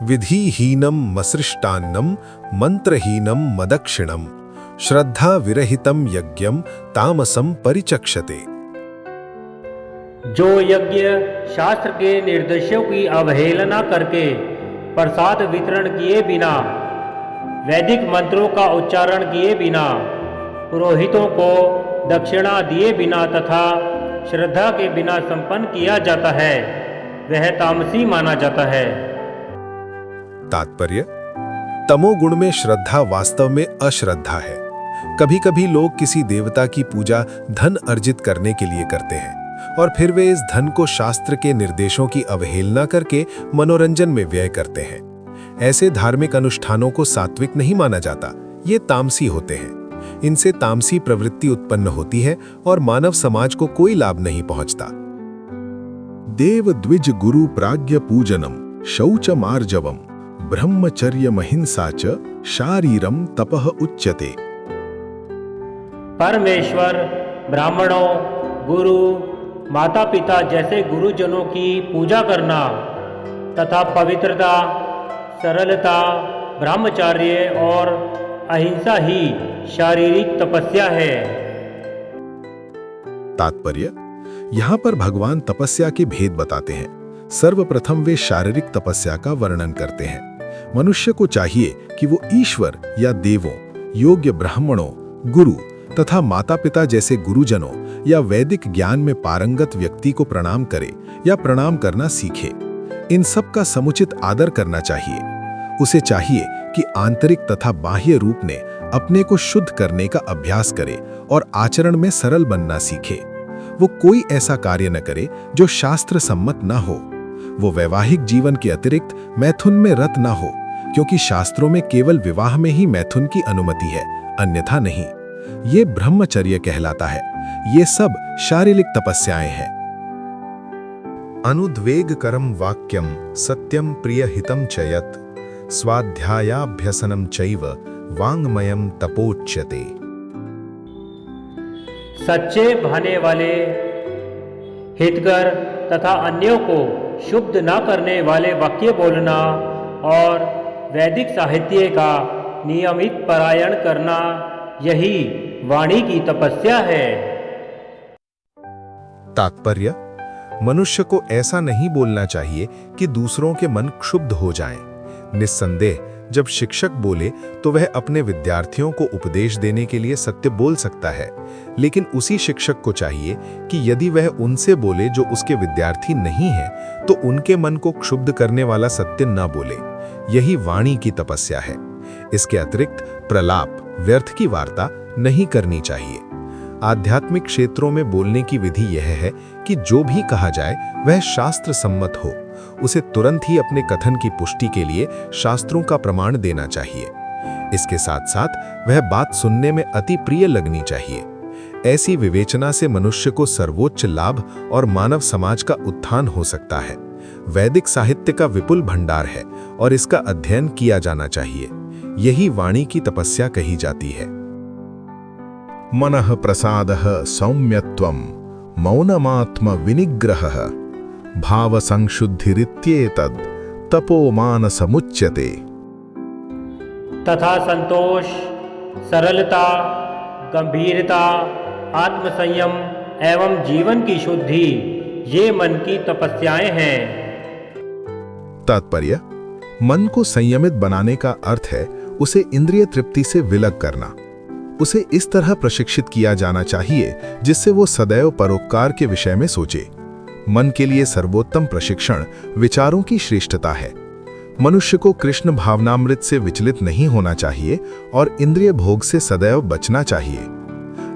विधिहीनं मसृष्टान्नं मंत्रहीनं मदक्षिणं श्रद्धा विरहितं यज्ञं तामसं परिचक्षते। जो यज्ञ शास्त्र के निर्देशों की अवहेलना करके प्रसाद वितरण किए बिना, वैदिक मंत्रों का उच्चारण किए बिना, पुरोहितों को दक्षिणा दिए बिना तथा श्रद्धा के बिना संपन्न किया जाता है, वह तामसी माना जाता है। तात्पर्य: तमोगुण में श्रद्धा वास्तव में अश्रद्धा है। कभी कभी लोग किसी देवता की पूजा धन अर्जित करने के लिए करते हैं और फिर वे इस धन को शास्त्र के निर्देशों की अवहेलना करके मनोरंजन में व्यय करते हैं। ऐसे धार्मिक अनुष्ठानों को सात्विक नहीं माना जाता, ये तामसी होते हैं। इनसे तामसी प्रवृत्ति उत्पन्न होती है और मानव समाज को कोई लाभ नहीं पहुंचता। देव द्विज गुरु प्राज्ञ पूजनम शौच मार्जवम ब्रह्मचर्य महिंसा च शारीरम तपः उच्यते। परमेश्वर, ब्राह्मणों, गुरु, माता पिता जैसे गुरुजनों की पूजा करना तथा पवित्रता, सरलता, ब्रह्मचर्य और अहिंसा ही शारीरिक तपस्या है। तात्पर्य: यहाँ पर भगवान तपस्या के भेद बताते हैं। सर्वप्रथम वे शारीरिक तपस्या का वर्णन करते हैं। मनुष्य को चाहिए कि वो ईश्वर या देवों, योग्य ब्राह्मणों, गुरु तथा माता पिता जैसे गुरुजनों या वैदिक ज्ञान में पारंगत व्यक्ति को प्रणाम करे या प्रणाम करना सीखे। इन सब का समुचित आदर करना चाहिए। उसे चाहिए कि आंतरिक तथा बाह्य रूप ने अपने को शुद्ध करने का अभ्यास करे और आचरण में सरल बनना सीखे। वो कोई ऐसा कार्य न करे जो शास्त्र सम्मत न हो। वो वैवाहिक जीवन के अतिरिक्त मैथुन में रत न हो, क्योंकि शास्त्रों में केवल विवाह में ही मैथुन की अनुमति है, अन्यथा नहीं। ये ब्रह्मचर्य कहलाता है। ये सब शारीरिक तपस्याएं हैं। अनुद्वेगकरं वाक्यं सत्यं प्रियहितं च यत् स्वाध्यायाभ्यसनं चैव वाङ्मयं तपोच्यते। सच्चे भाने वाले, हितकर तथा अन्यों को शुद्ध न करने वाले वाक्य बोलना और वैदिक साहित्य का नियमित पारायण करना, यही वाणी की तपस्या है। तात्पर्य: मनुष्य को ऐसा नहीं बोलना चाहिए कि दूसरों के मन क्षुब्ध हो जाएं। निस्संदेह जब शिक्षक बोले तो वह अपने विद्यार्थियों को उपदेश देने के लिए सत्य बोल सकता है, लेकिन उसी शिक्षक को चाहिए कि यदि वह उनसे बोले जो उसके विद्यार्थी नहीं है, तो उनके मन को क्षुब्ध करने वाला सत्य न बोले। यही वाणी की तपस्या है। इसके अतिरिक्त प्रलाप, व्यर्थ की वार्ता नहीं करनी चाहिए। आध्यात्मिक क्षेत्रों में बोलने की विधि यह है कि जो भी कहा जाए वह शास्त्र सम्मत हो। उसे तुरंत ही अपने कथन की पुष्टि के लिए शास्त्रों का प्रमाण देना चाहिए। इसके साथ साथ वह बात सुनने में अति प्रिय लगनी चाहिए। ऐसी विवेचना से मनुष्य को सर्वोच्च लाभ और मानव समाज का उत्थान हो सकता है। वैदिक साहित्य का विपुल भंडार है और इसका अध्ययन किया जाना चाहिए। यही वाणी की तपस्या कही जाती है। मनः प्रसादः सौम्यत्वं मौनमात्म विनिग्रहः भाव संशुद्धिरित्येतद् तपोमानसमुच्यते। तथा संतोष, सरलता, गंभीरता, आत्मसंयम एवं जीवन की शुद्धि, ये मन की तपस्याएं हैं। तात्पर्य: मन को संयमित बनाने का अर्थ है उसे इंद्रिय तृप्ति से विलग करना। उसे इस तरह प्रशिक्षित किया जाना चाहिए जिससे वो सदैव परोपकार के विषय में सोचे। मन के लिए सर्वोत्तम प्रशिक्षण विचारों की श्रेष्ठता है। मनुष्य को कृष्ण भावनामृत से विचलित नहीं होना चाहिए और इंद्रिय भोग से सदैव बचना चाहिए।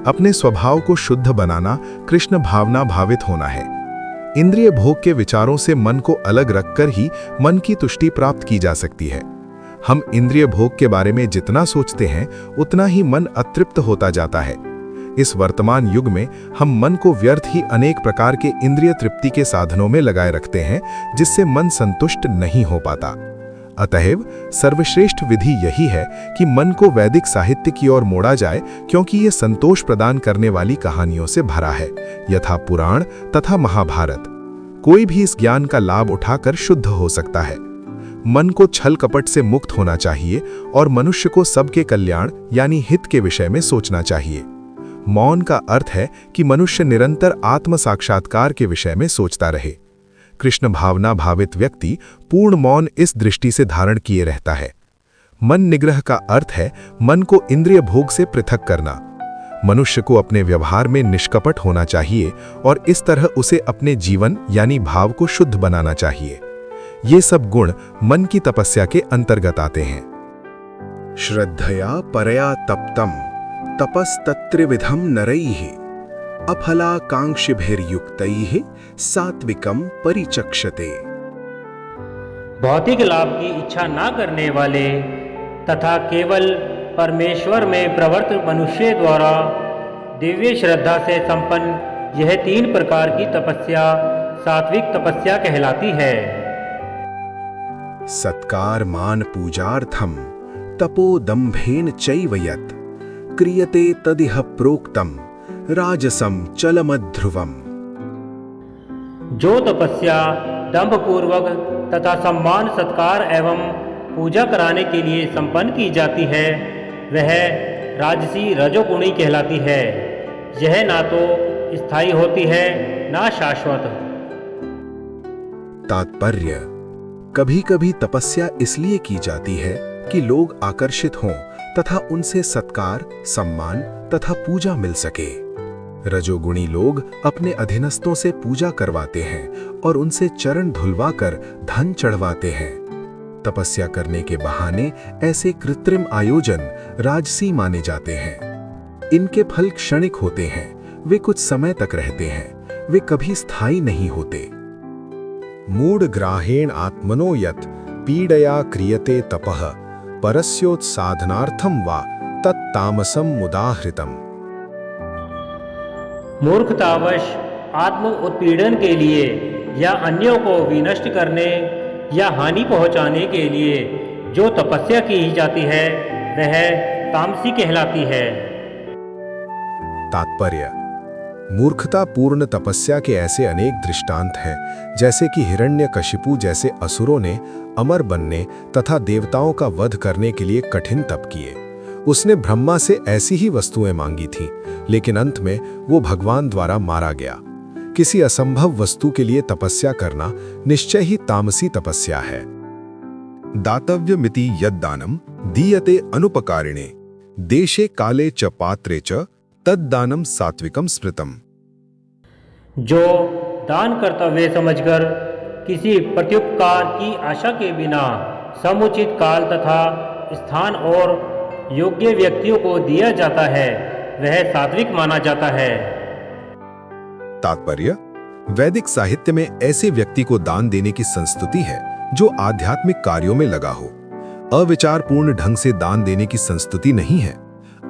अपने स्वभाव को शुद्ध बनाना कृष्ण भावना भावित होना है। इंद्रिय भोग के विचारों से मन को अलग रखकर ही मन की तुष्टि प्राप्त की जा सकती है। हम इंद्रिय भोग के बारे में जितना सोचते हैं उतना ही मन अतृप्त होता जाता है। इस वर्तमान युग में हम मन को व्यर्थ ही अनेक प्रकार के इंद्रिय तृप्ति के साधनों में लगाए रखते हैं, जिससे मन संतुष्ट नहीं हो पाता। अतएव सर्वश्रेष्ठ विधि यही है कि मन को वैदिक साहित्य की ओर मोड़ा जाए, क्योंकि ये संतोष प्रदान करने वाली कहानियों से भरा है, यथा पुराण तथा महाभारत। कोई भी इस ज्ञान का लाभ उठाकर शुद्ध हो सकता है। मन को छल कपट से मुक्त होना चाहिए और मनुष्य को सबके कल्याण यानी हित के विषय में सोचना चाहिए। मौन का अर्थ है कि मनुष्य निरंतर आत्म साक्षात्कार के विषय में सोचता रहे। कृष्ण भावना भावित व्यक्ति पूर्ण मौन इस दृष्टि से धारण किए रहता है। मन निग्रह का अर्थ है मन को इंद्रिय भोग से पृथक करना। मनुष्य को अपने व्यवहार में निष्कपट होना चाहिए और इस तरह उसे अपने जीवन यानी भाव को शुद्ध बनाना चाहिए। ये सब गुण मन की तपस्या के अंतर्गत आते हैं। श्रद्धया परया तप्तम तपस्तत्रिविधम नरैः अफलाकांक्षिभिर्युक्तैः सात्विकम परिचक्षते। भौतिक लाभ की इच्छा न करने वाले तथा केवल परमेश्वर में प्रवृत्त मनुष्य द्वारा दिव्य श्रद्धा से संपन्न यह 3 प्रकार की तपस्या सात्विक तपस्या कहलाती है। सत्कार मान पूजार्थम तपोदम्भेन चैव यत् क्रियते तदिह प्रोक्तम राजसम चलमध्रुवम। जो तपस्या दंभ पूर्वक तथा सम्मान सत्कार एवं पूजा कराने के लिए संपन्न की जाती है वह राजसी रजोगुणी कहलाती है। यह ना तो स्थायी होती है ना शाश्वत। तात्पर्य: कभी कभी तपस्या इसलिए की जाती है कि लोग आकर्षित हों तथा उनसे सत्कार सम्मान तथा पूजा मिल सके। रजोगुणी लोग अपने अधीनस्थों से पूजा करवाते हैं और उनसे चरण धुलवाकर धन चढ़वाते हैं। तपस्या करने के बहाने ऐसे कृत्रिम आयोजन राजसी माने जाते हैं। इनके फल क्षणिक होते हैं, वे कुछ समय तक रहते हैं, वे कभी स्थायी नहीं होते। मूढ़ग्राहेण आत्मनो यत् पीडया क्रियते तपः परस्योत्साधनार्थम वा तत्तामसम मुदाहृतम। मूर्खतावश आत्म उत्पीड़न के लिए या अन्यों को विनष्ट करने या हानि पहुंचाने के लिए जो तपस्या की जाती है वह तामसी कहलाती है। तात्पर्य: मूर्खतापूर्ण तपस्या के ऐसे अनेक दृष्टांत हैं, जैसे कि हिरण्यकशिपु जैसे असुरों ने अमर बनने तथा देवताओं का वध करने के लिए कठिन तप किए। उसने ब्रह्मा से ऐसी ही वस्तुएं मांगी थीं, लेकिन अंत में वो भगवान द्वारा मारा गया। किसी असंभव वस्तु के लिए तपस्या करना निश्चय ही तामसी तपस्या है। दातव्यमिति यद्दानम दीयते अनुपकारिणे देशे काले च पात्रे च तद्दानम सात्विकम स्मृतम। जो दान कर्तव्य समझकर किसी प्रत्युपकार की आशा के बिना समुचित काल तथा स्थान और योग्य व्यक्तियों को दिया जाता है वह सात्विक माना जाता है। तात्पर्य: वैदिक साहित्य में ऐसे व्यक्ति को दान देने की संस्तुति है जो आध्यात्मिक कार्यों में लगा हो। अविचारपूर्ण ढंग से दान देने की संस्तुति नहीं है।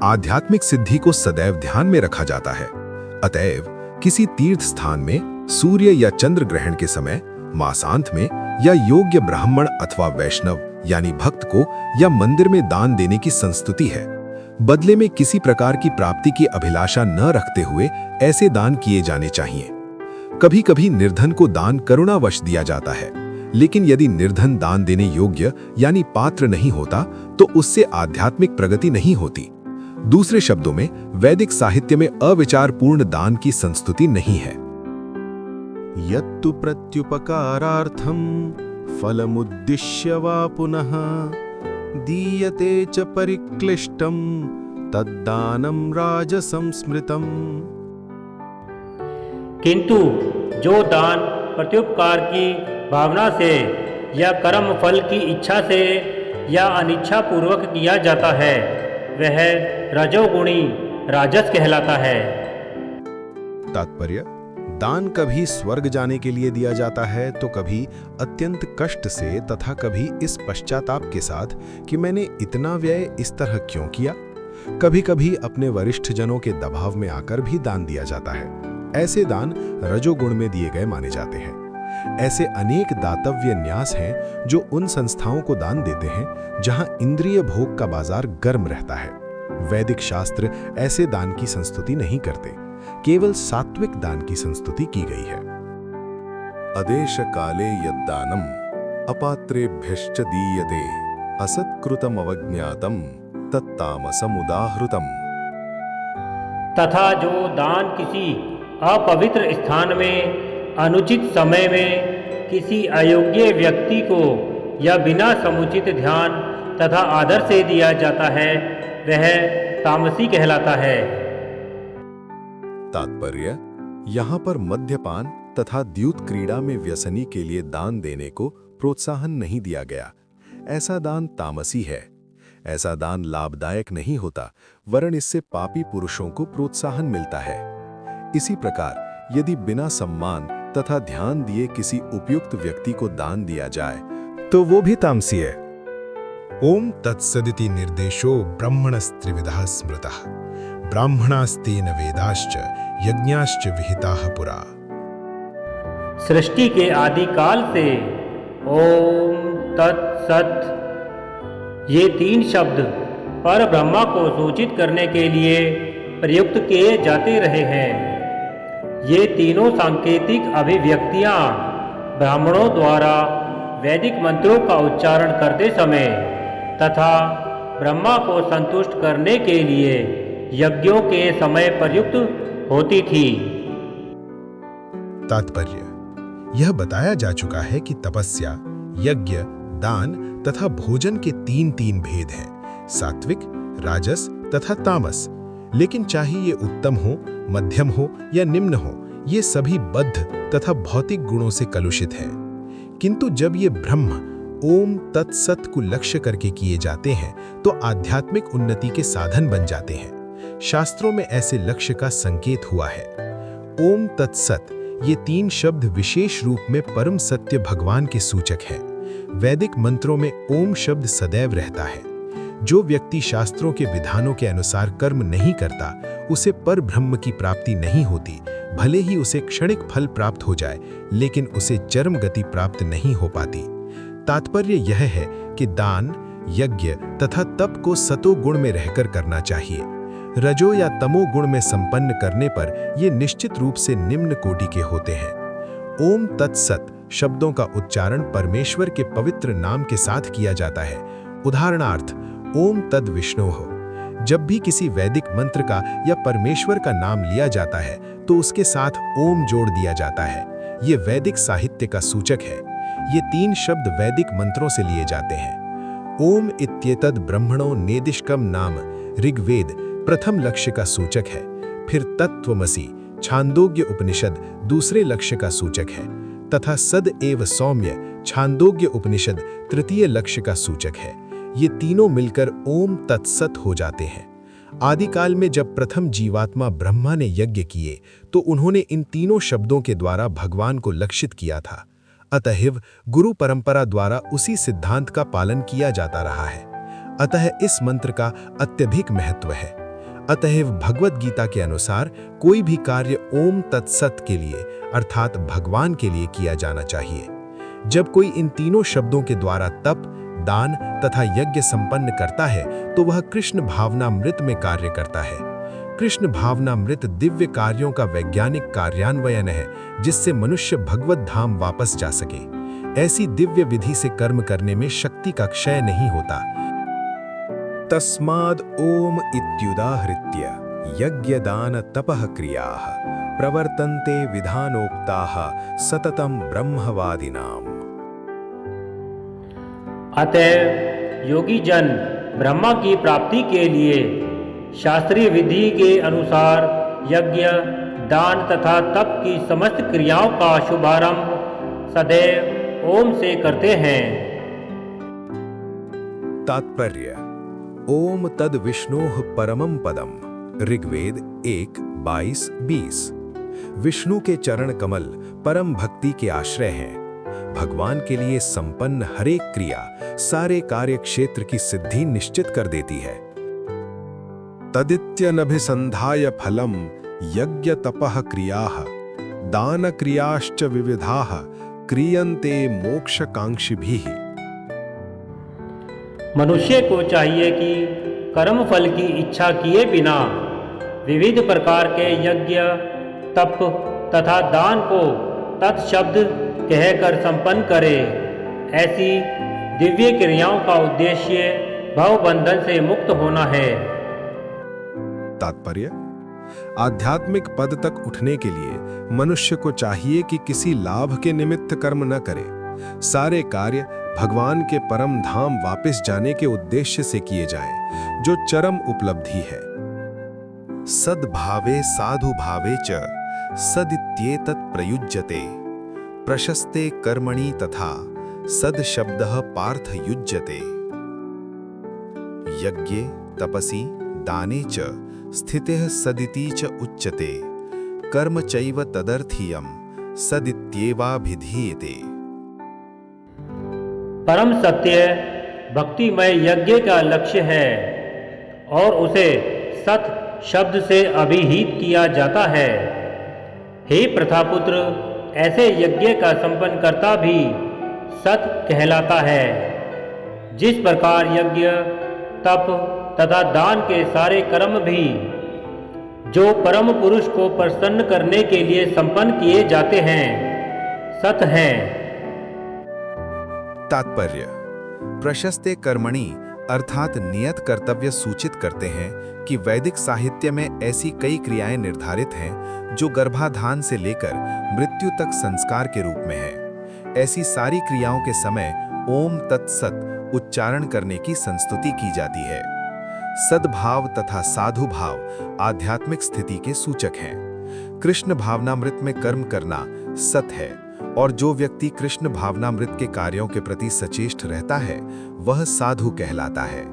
आध्यात्मिक सिद्धि को सदैव ध्यान में रखा जाता है। अतएव किसी तीर्थ स्थान में सूर्य या चंद्र ग्रहण के समय, मासांत में या योग्य ब्राह्मण अथवा वैष्णव यानी भक्त को या मंदिर में दान देने की संस्तुति है। बदले में किसी प्रकार की प्राप्ति की अभिलाषा न रखते हुए ऐसे दान किए जाने चाहिए। कभी कभी निर्धन को दान करुणावश दिया जाता है, लेकिन यदि निर्धन दान देने योग्य यानी पात्र नहीं होता तो उससे आध्यात्मिक प्रगति नहीं होती। दूसरे शब्दों में वैदिक साहित्य में अविचारपूर्ण दान की संस्तुति नहीं है। यत्तु प्रत्युपकारार्थम फलमुद्दिश्य वा पुनः दीयते च परिक्लिष्टम तद्दानम राजसं स्मृतम। किंतु जो दान प्रत्युपकार की भावना से या कर्म फल की इच्छा से या अनिच्छा पूर्वक किया जाता है वह रजोगुणी राजस कहलाता है। तात्पर्य: दान कभी स्वर्ग जाने के लिए दिया जाता है तो कभी अत्यंत कष्ट से तथा कभी इस पश्चाताप के साथ कि मैंने इतना व्यय इस तरह क्यों किया। कभी कभी अपने वरिष्ठ जनों के दबाव में आकर भी दान दिया जाता है। ऐसे दान रजोगुण में दिए गए माने जाते हैं। ऐसे अनेक दातव्य न्यास हैं जो उन संस्थाओं को दान देते हैं जहां इंद्रिय भोग का बाजार गर्म रहता है। वैदिक शास्त्र ऐसे दान की संस्तुति नहीं करते, केवल सात्विक दान की संस्तुति की गई है। अदेश काले यद्दानम अपात्रेभ्यश्च दीयते असत्कृतमवज्ञातम तत्तामसमुदाहृतम। तथा जो दान किसी अपवित्र स्थान में अनुचित समय में किसी अयोग्य व्यक्ति को या बिना समुचित ध्यान तथा आदर से दिया जाता है वह तामसी कहलाता है। तात्पर्य, यहाँ पर मद्यपान तथा द्यूत क्रीड़ा में व्यसनी के लिए दान देने को प्रोत्साहन नहीं दिया गया। ऐसा दान तामसी है। ऐसा दान लाभदायक नहीं होता, वरन इससे पापी पुरुषों को प्रोत्साहन मिलता है। इसी प्रकार यदि बिना सम्मान तथा ध्यान दिए किसी उपयुक्त व्यक्ति को दान दिया जाए तो वो भी तामसी है। ओम तत्सदिति निर्देशो ब्रह्मणस्त्रिविधः स्मृतः ब्राह्मणास्तेन वेदाश्च यज्ञाश्च विहिताः पुरा। सृष्टि के आदि काल से ओम तत्सत ये 3 शब्द पर ब्रह्मा को सूचित करने के लिए प्रयुक्त किए जाते रहे हैं। ये तीनों सांकेतिक अभिव्यक्तियां ब्राह्मणों द्वारा वैदिक मंत्रों का उच्चारण करते समय तथा ब्रह्मा को संतुष्ट करने के लिए यज्ञों के समय प्रयुक्त होती थी। तात्पर्य, यह बताया जा चुका है कि तपस्या, यज्ञ, दान तथा भोजन के 3 भेद हैं, सात्विक, राजस तथा तामस। लेकिन चाहे ये उत्तम हो, मध्यम हो या निम्न हो, ये सभी बद्ध तथा भौतिक गुणों से कलुषित हैं। किंतु जब ये ब्रह्म ओम तत्सत को लक्ष्य करके किए जाते हैं तो आध्यात्मिक उन्नति के साधन बन जाते हैं। शास्त्रों में ऐसे लक्ष्य का संकेत हुआ है। ओम तत्सत ये 3 शब्द विशेष रूप में परम सत्य भगवान के सूचक हैं। वैदिक मंत्रों में ओम शब्द सदैव रहता है। जो व्यक्ति शास्त्रों के विधानों के अनुसार कर्म नहीं करता, उसे पर ब्रह्म की प्राप्ति नहीं होती। भले ही उसे क्षणिक फल प्राप्त हो जाए, लेकिन उसे चरम गति प्राप्त नहीं हो पाती। तात्पर्य यह है कि दान, यज्ञ तथा तप को सतो गुण में रहकर करना चाहिए। रजो या तमो गुण में संपन्न करने पर ये निश्चित रूप से निम्न कोटि के होते हैं। ओम तत्सत शब्दों का उच्चारण परमेश्वर के पवित्र नाम के साथ किया जाता है। उदाहरणार्थ, ओम तद विष्णोः। जब भी किसी वैदिक मंत्र का या परमेश्वर का नाम लिया जाता है तो उसके साथ ओम जोड़ दिया जाता है। ये वैदिक साहित्य का सूचक है। ये 3 शब्द वैदिक मंत्रों से लिए जाते हैं। ओम इत्येतद ब्रह्मणो नेदिष्कम नाम ऋग्वेद प्रथम लक्ष्य का सूचक है। फिर तत्त्वमसि छांदोग्य उपनिषद दूसरे लक्ष्य का सूचक है तथा सद एव सौम्य छांदोग्य उपनिषद तृतीय लक्ष्य का सूचक है। ये तीनों मिलकर ओम तत्सत हो जाते हैं। आदिकाल में जब प्रथम जीवात्मा ब्रह्मा ने यज्ञ किए तो उन्होंने इन तीनों शब्दों के द्वारा भगवान को लक्षित किया था। अतएव गुरु परंपरा द्वारा उसी सिद्धांत का पालन किया जाता रहा है। अतः इस मंत्र का अत्यधिक महत्व है। अतएव भगवद गीता के अनुसार कोई भी कार्य ओम तत्सत के लिए अर्थात भगवान के लिए किया जाना चाहिए। जब कोई इन तीनों शब्दों के द्वारा तप, दान तथा यज्ञ संपन्न करता है तो वह कृष्ण भावनामृत में कार्य करता है। कृष्ण भावनामृत दिव्य कार्यों का वैज्ञानिक कार्यान्वयन है जिससे मनुष्य भगवत धाम वापस जा सके। ऐसी दिव्य विधि से कर्म करने में शक्ति का क्षय नहीं होता। तस्माद् ओम इत्युदाहृत्य यज्ञदान तपः क्रियाः प्रवर्तन्ते विधानोक्ताः सततं ब्रह्मवादिनाम्। अतः योगी जन ब्रह्मा की प्राप्ति के लिए शास्त्रीय विधि के अनुसार यज्ञ, दान तथा तप की समस्त क्रियाओं का शुभारंभ सदैव ओम से करते हैं। तात्पर्य, ओम तद विष्णोः परमं पदम ऋग्वेद 1:22-20। विष्णु के चरण कमल परम भक्ति के आश्रय हैं। भगवान के लिए संपन्न हरेक क्रिया सारे कार्य क्षेत्र की सिद्धि निश्चित कर देती है। तदित्यनभिसंधाय फलम यज्ञ तपः क्रियाः दान क्रियाश्च विविधाः क्रियन्ते मोक्षकांक्षिभिः। मनुष्य को चाहिए कि कर्म फल की इच्छा किए बिना विविध प्रकार के यज्ञ, तप तथा दान को तत्शब्द कहकर संपन्न करे। ऐसी दिव्य क्रियाओं का उद्देश्य भवबंधन से मुक्त होना है। तात्पर्य: आध्यात्मिक पद तक उठने के लिए मनुष्य को चाहिए कि किसी लाभ के निमित्त कर्म न करे। सारे कार्य भगवान के परम धाम वापस जाने के उद्देश्य से किए जाएं, जो चरम उपलब्धि है। सद्भावे साधु भावे च सदित्येतत् प्रयुज्यते प्रशस्ते कर्मणि तथा सद्शब्दः पार्थ युज्यते। यज्ञे तपसि दाने च स्थितिः सदिति च उच्यते कर्म चैव तदर्थीयं सदित्येवाभिधीयते। परम सत्य भक्तिमय यज्ञ का लक्ष्य है और उसे सत शब्द से अभिहित किया जाता है। हे प्रथापुत्र, ऐसे यज्ञ का संपन्नकर्ता भी सत कहलाता है। जिस प्रकार यज्ञ, तप तथा दान के सारे कर्म भी जो परम पुरुष को प्रसन्न करने के लिए संपन्न किए जाते हैं, सत हैं। तात्पर्य: प्रशस्ते कर्मणि अर्थात नियत कर्तव्य सूचित करते हैं कि वैदिक साहित्य में ऐसी कई क्रियाएं निर्धारित हैं जो गर्भाधान से लेकर मृत्यु तक संस्कार के रूप में है। ऐसी सारी क्रियाओं के समय ओम तत्सत उच्चारण करने की संस्तुति की जाती है। सद्भाव तथा साधु भाव आध्यात्मिक स्थिति के सूचक हैं। कृष्ण भावनामृत में कर्म करना सत है और जो व्यक्ति कृष्ण भावनामृत के कार्यों के प्रति सचेष्ट रहता है वह साधु कहलाता है।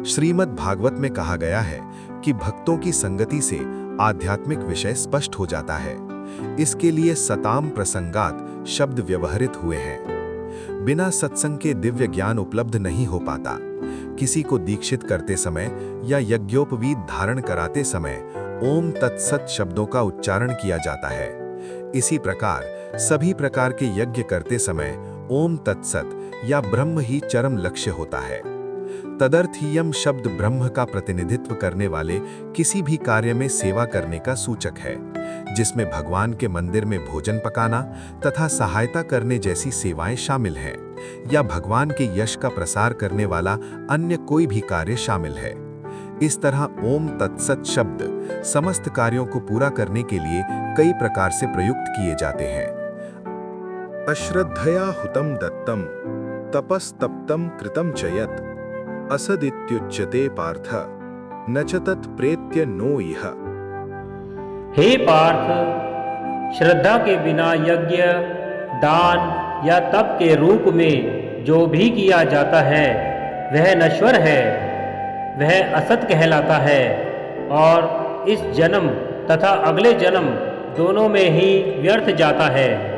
श्रीमद् भागवत में कहा गया है कि भक्तों की संगति से आध्यात्मिक विषय स्पष्ट हो जाता है। इसके लिए सताम प्रसंगात शब्द व्यवहरित हुए हैं। बिना सत्संग के दिव्य ज्ञान उपलब्ध नहीं हो पाता। किसी को दीक्षित करते समय या यज्ञोपवीत धारण कराते समय ओम तत्सत शब्दों का उच्चारण किया जाता है। इसी प्रकार सभी प्रकार के यज्ञ करते समय ओम तत्सत या ब्रह्म ही चरम लक्ष्य होता है। तदर्थीयम शब्द ब्रह्म का प्रतिनिधित्व करने वाले किसी भी कार्य में सेवा करने का सूचक है, जिसमें भगवान के मंदिर में भोजन पकाना तथा सहायता करने जैसी सेवाएं शामिल हैं, या भगवान के यश का प्रसार करने वाला अन्य कोई भी कार्य शामिल है। इस तरह ओम तत्सत शब्द समस्त कार्यों को पूरा करने के लिए कई प्रकार से प्रयुक्त किए जाते हैं। अश्रद्धया हुतम दत्तम तपस्तप्तम कृतम च यत् असदित्युच्यते पार्थ न च तत् प्रेत्य नो इह। हे पार्थ, श्रद्धा के बिना यज्ञ, दान या तप के रूप में जो भी किया जाता है वह नश्वर है, वह असत कहलाता है और इस जन्म तथा अगले जन्म दोनों में ही व्यर्थ जाता है।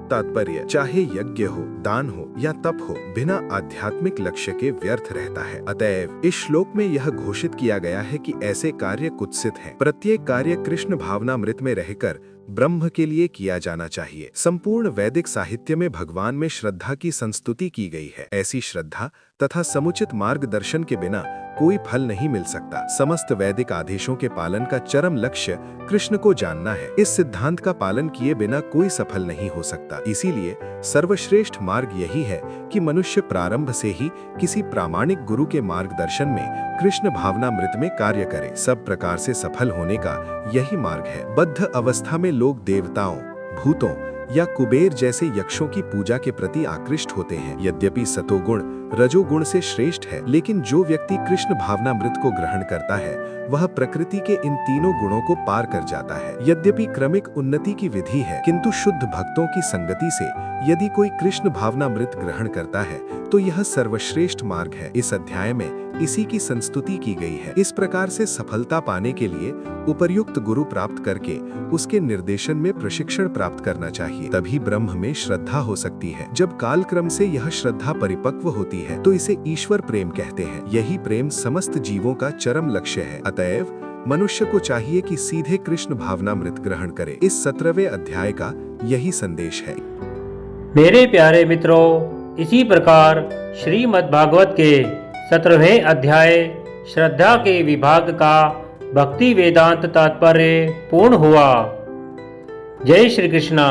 तात्पर्य: चाहे यज्ञ हो, दान हो या तप हो, बिना आध्यात्मिक लक्ष्य के व्यर्थ रहता है। अतएव इस श्लोक में यह घोषित किया गया है कि ऐसे कार्य कुत्सित हैं। प्रत्येक कार्य कृष्ण भावनामृत में रहकर ब्रह्म के लिए किया जाना चाहिए। संपूर्ण वैदिक साहित्य में भगवान में श्रद्धा की संस्तुति की गई है। ऐसी श्रद्धा तथा समुचित मार्गदर्शन के बिना कोई फल नहीं मिल सकता। समस्त वैदिक आदेशों के पालन का चरम लक्ष्य कृष्ण को जानना है। इस सिद्धांत का पालन किए बिना कोई सफल नहीं हो सकता। इसीलिए सर्वश्रेष्ठ मार्ग यही है कि मनुष्य प्रारंभ से ही किसी प्रामाणिक गुरु के मार्गदर्शन में कृष्ण भावनामृत में कार्य करे। सब प्रकार से सफल होने का यही मार्ग है। बद्ध अवस्था में लोग देवताओं, भूतों या कुबेर जैसे यक्षों की पूजा के प्रति आकृष्ट होते हैं। यद्यपि सतोगुण रजोगुण से श्रेष्ठ है, लेकिन जो व्यक्ति कृष्ण भावनामृत को ग्रहण करता है वह प्रकृति के इन तीनों गुणों को पार कर जाता है। यद्यपि क्रमिक उन्नति की विधि है, किंतु शुद्ध भक्तों की संगति से यदि कोई कृष्ण भावनामृत ग्रहण करता है तो यह सर्वश्रेष्ठ मार्ग है। इस अध्याय में इसी की संस्तुति की गई है। इस प्रकार से सफलता पाने के लिए उपर्युक्त गुरु प्राप्त करके उसके निर्देशन में प्रशिक्षण प्राप्त करना चाहिए, तभी ब्रह्म में श्रद्धा हो सकती है। जब कालक्रम से यह श्रद्धा परिपक्व होती है तो इसे ईश्वर प्रेम कहते हैं। यही प्रेम समस्त जीवों का चरम लक्ष्य है। अतएव मनुष्य को चाहिए कि सीधे कृष्ण भावनामृत ग्रहण करे। इस 17वें अध्याय का यही संदेश है। मेरे प्यारे मित्रों, इसी प्रकार श्रीमद् भागवत के 17वें अध्याय श्रद्धा के विभाग का भक्ति वेदांत तात्पर्य पूर्ण हुआ। जय श्री कृष्णा।